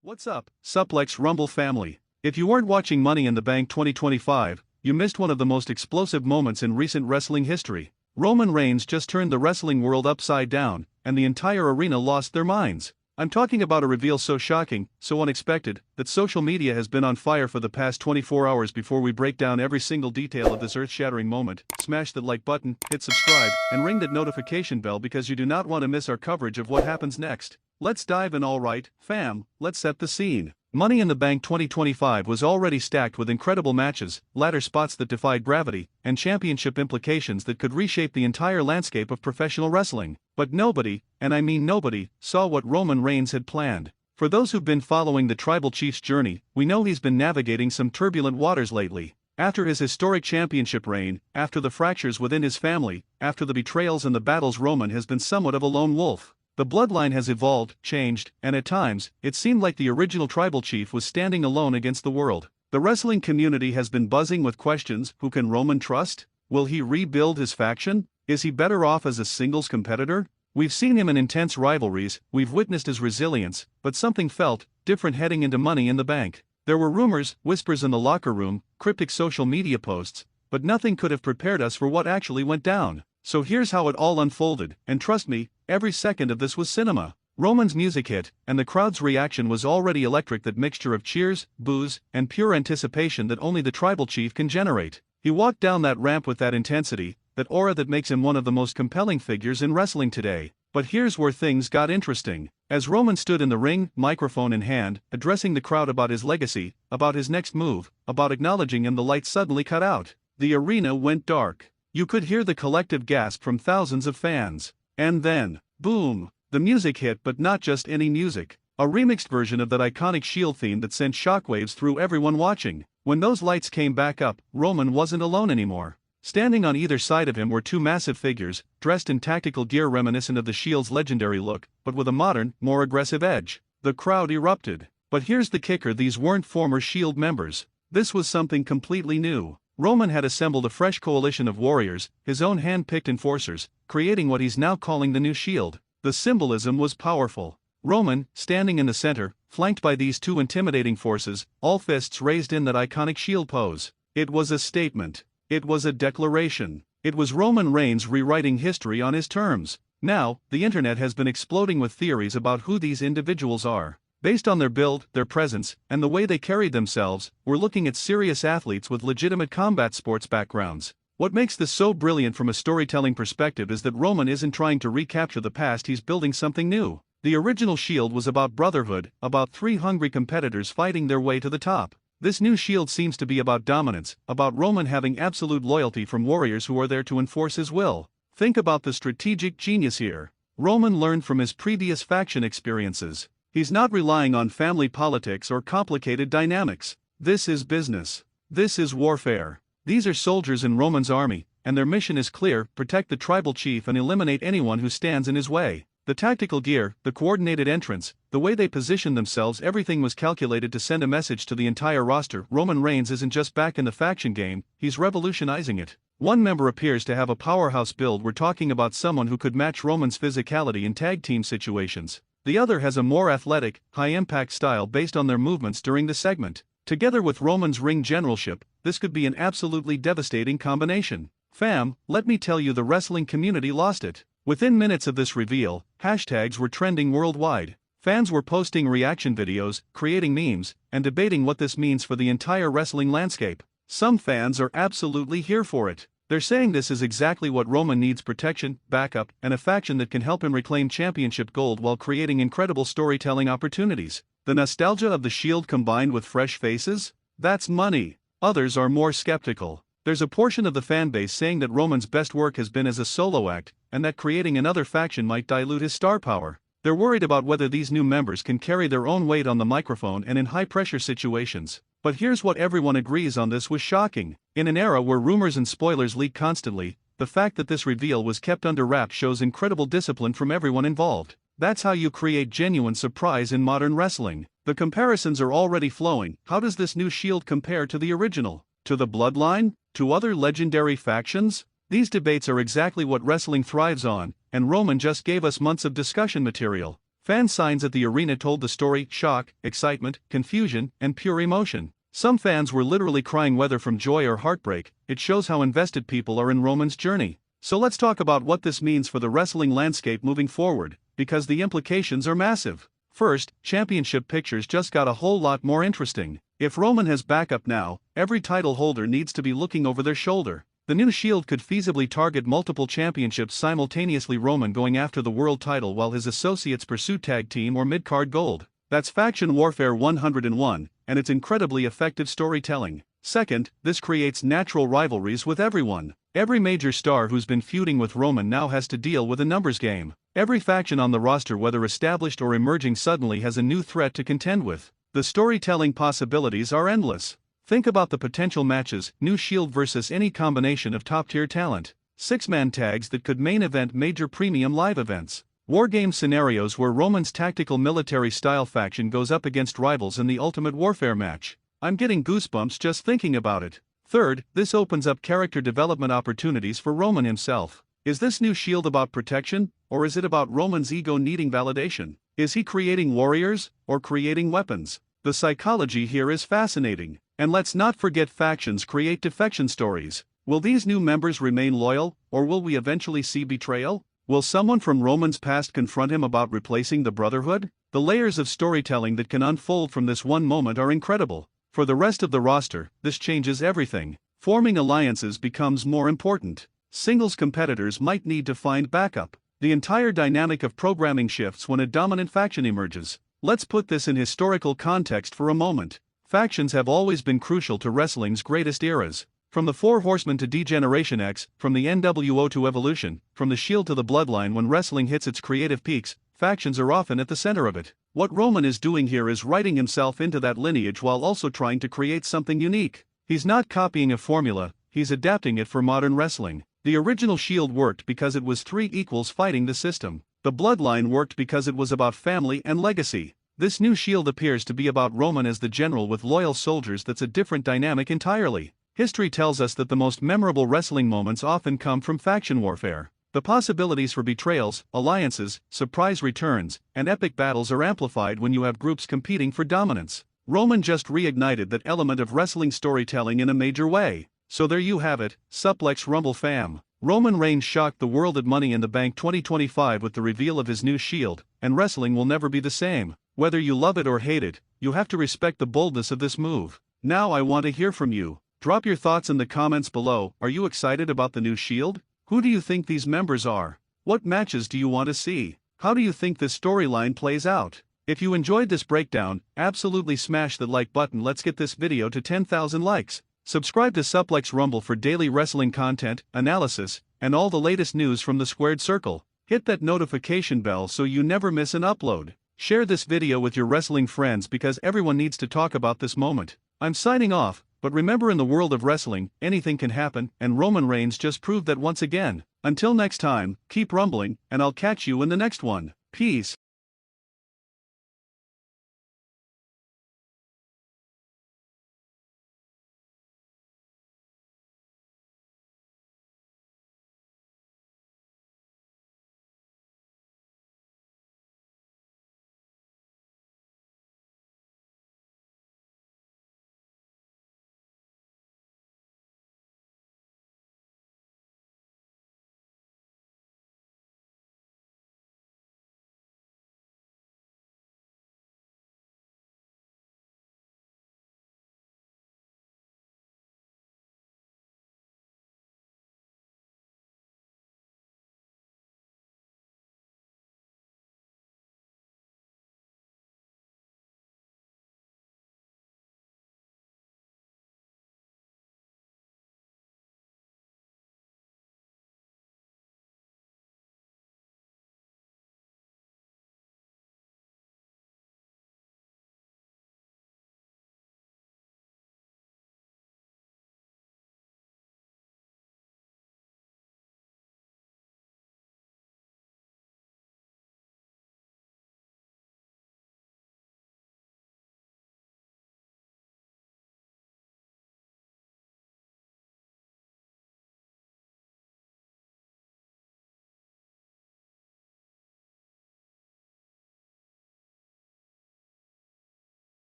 What's up, Suplex Rumble family? If you weren't watching Money in the Bank 2025, you missed one of the most explosive moments in recent wrestling history. Roman Reigns just turned the wrestling world upside down, and the entire arena lost their minds. I'm talking about a reveal so shocking, so unexpected, that social media has been on fire for the past 24 hours. Before we break down every single detail of this earth-shattering moment, smash that like button, hit subscribe, and ring that notification bell because you do not want to miss our coverage of what happens next. Let's dive in. Alright, fam, let's set the scene. Money in the Bank 2025 was already stacked with incredible matches, ladder spots that defied gravity, and championship implications that could reshape the entire landscape of professional wrestling. But nobody, and I mean nobody, saw what Roman Reigns had planned. For those who've been following the Tribal Chief's journey, we know he's been navigating some turbulent waters lately. After his historic championship reign, after the fractures within his family, after the betrayals and the battles, Roman has been somewhat of a lone wolf. The bloodline has evolved, changed, and at times, it seemed like the original Tribal Chief was standing alone against the world. The wrestling community has been buzzing with questions: who can Roman trust? Will he rebuild his faction? Is he better off as a singles competitor? We've seen him in intense rivalries, we've witnessed his resilience, but something felt different heading into Money in the Bank. There were rumors, whispers in the locker room, cryptic social media posts, but nothing could have prepared us for what actually went down. So here's how it all unfolded, and trust me, every second of this was cinema. Roman's music hit, and the crowd's reaction was already electric, that mixture of cheers, boos, and pure anticipation that only the Tribal Chief can generate. He walked down that ramp with that intensity, that aura that makes him one of the most compelling figures in wrestling today. But here's where things got interesting. As Roman stood in the ring, microphone in hand, addressing the crowd about his legacy, about his next move, about acknowledging him, the lights suddenly cut out. The arena went dark. You could hear the collective gasp from thousands of fans. And then, boom, the music hit, but not just any music. A remixed version of that iconic Shield theme that sent shockwaves through everyone watching. When those lights came back up, Roman wasn't alone anymore. Standing on either side of him were two massive figures, dressed in tactical gear reminiscent of the Shield's legendary look, but with a modern, more aggressive edge. The crowd erupted. But here's the kicker: these weren't former Shield members. This was something completely new. Roman had assembled a fresh coalition of warriors, his own hand-picked enforcers, creating what he's now calling the new Shield. The symbolism was powerful. Roman, standing in the center, flanked by these two intimidating forces, all fists raised in that iconic Shield pose. It was a statement. It was a declaration. It was Roman Reigns rewriting history on his terms. Now, the internet has been exploding with theories about who these individuals are. Based on their build, their presence, and the way they carried themselves, we're looking at serious athletes with legitimate combat sports backgrounds. What makes this so brilliant from a storytelling perspective is that Roman isn't trying to recapture the past, he's building something new. The original Shield was about brotherhood, about three hungry competitors fighting their way to the top. This new Shield seems to be about dominance, about Roman having absolute loyalty from warriors who are there to enforce his will. Think about the strategic genius here. Roman learned from his previous faction experiences. He's not relying on family politics or complicated dynamics. This is business. This is warfare. These are soldiers in Roman's army, and their mission is clear: protect the Tribal Chief and eliminate anyone who stands in his way. The tactical gear, the coordinated entrance, the way they positioned themselves, everything was calculated to send a message to the entire roster. Roman Reigns isn't just back in the faction game, he's revolutionizing it. One member appears to have a powerhouse build. We're talking about someone who could match Roman's physicality in tag team situations. The other has a more athletic, high-impact style based on their movements during the segment. Together with Roman's ring generalship, this could be an absolutely devastating combination. Fam, let me tell you, the wrestling community lost it. Within minutes of this reveal, hashtags were trending worldwide. Fans were posting reaction videos, creating memes, and debating what this means for the entire wrestling landscape. Some fans are absolutely here for it. They're saying this is exactly what Roman needs: protection, backup, and a faction that can help him reclaim championship gold while creating incredible storytelling opportunities. The nostalgia of the Shield combined with fresh faces? That's money. Others are more skeptical. There's a portion of the fanbase saying that Roman's best work has been as a solo act, and that creating another faction might dilute his star power. They're worried about whether these new members can carry their own weight on the microphone and in high-pressure situations. But here's what everyone agrees on: this was shocking. In an era where rumors and spoilers leak constantly, the fact that this reveal was kept under wraps shows incredible discipline from everyone involved. That's how you create genuine surprise in modern wrestling. The comparisons are already flowing. How does this new Shield compare to the original? To the Bloodline? To other legendary factions? These debates are exactly what wrestling thrives on, and Roman just gave us months of discussion material. Fan signs at the arena told the story: shock, excitement, confusion, and pure emotion. Some fans were literally crying, whether from joy or heartbreak. It shows how invested people are in Roman's journey. So let's talk about what this means for the wrestling landscape moving forward, because the implications are massive. First, championship pictures just got a whole lot more interesting. If Roman has backup now, every title holder needs to be looking over their shoulder. The new Shield could feasibly target multiple championships simultaneously, Roman going after the world title while his associates pursue tag team or mid-card gold. That's faction warfare 101, and it's incredibly effective storytelling. Second, this creates natural rivalries with everyone. Every major star who's been feuding with Roman now has to deal with a numbers game. Every faction on the roster, whether established or emerging, suddenly has a new threat to contend with. The storytelling possibilities are endless. Think about the potential matches: new Shield versus any combination of top-tier talent, six-man tags that could main event major premium live events, wargame scenarios where Roman's tactical military-style faction goes up against rivals in the ultimate warfare match. I'm getting goosebumps just thinking about it. Third, this opens up character development opportunities for Roman himself. Is this new Shield about protection, or is it about Roman's ego needing validation? Is he creating warriors, or creating weapons? The psychology here is fascinating. And let's not forget, factions create defection stories. Will these new members remain loyal, or will we eventually see betrayal? Will someone from Roman's past confront him about replacing the Brotherhood? The layers of storytelling that can unfold from this one moment are incredible. For the rest of the roster, this changes everything. Forming alliances becomes more important. Singles competitors might need to find backup. The entire dynamic of programming shifts when a dominant faction emerges. Let's put this in historical context for a moment. Factions have always been crucial to wrestling's greatest eras. From the Four Horsemen to D-Generation X, from the NWO to Evolution, from the Shield to the Bloodline, when wrestling hits its creative peaks, factions are often at the center of it. What Roman is doing here is writing himself into that lineage while also trying to create something unique. He's not copying a formula, he's adapting it for modern wrestling. The original Shield worked because it was three equals fighting the system. The Bloodline worked because it was about family and legacy. This new Shield appears to be about Roman as the general with loyal soldiers. That's a different dynamic entirely. History tells us that the most memorable wrestling moments often come from faction warfare. The possibilities for betrayals, alliances, surprise returns, and epic battles are amplified when you have groups competing for dominance. Roman just reignited that element of wrestling storytelling in a major way. So there you have it, Suplex Rumble fam. Roman Reigns shocked the world at Money in the Bank 2025 with the reveal of his new Shield, and wrestling will never be the same. Whether you love it or hate it, you have to respect the boldness of this move. Now I want to hear from you. Drop your thoughts in the comments below. Are you excited about the new Shield? Who do you think these members are? What matches do you want to see? How do you think this storyline plays out? If you enjoyed this breakdown, absolutely smash the like button. Let's get this video to 10,000 likes. Subscribe to Suplex Rumble for daily wrestling content, analysis, and all the latest news from the squared circle. Hit that notification bell so you never miss an upload. Share this video with your wrestling friends because everyone needs to talk about this moment. I'm signing off, but remember, in the world of wrestling, anything can happen, and Roman Reigns just proved that once again. Until next time, keep rumbling, and I'll catch you in the next one. Peace.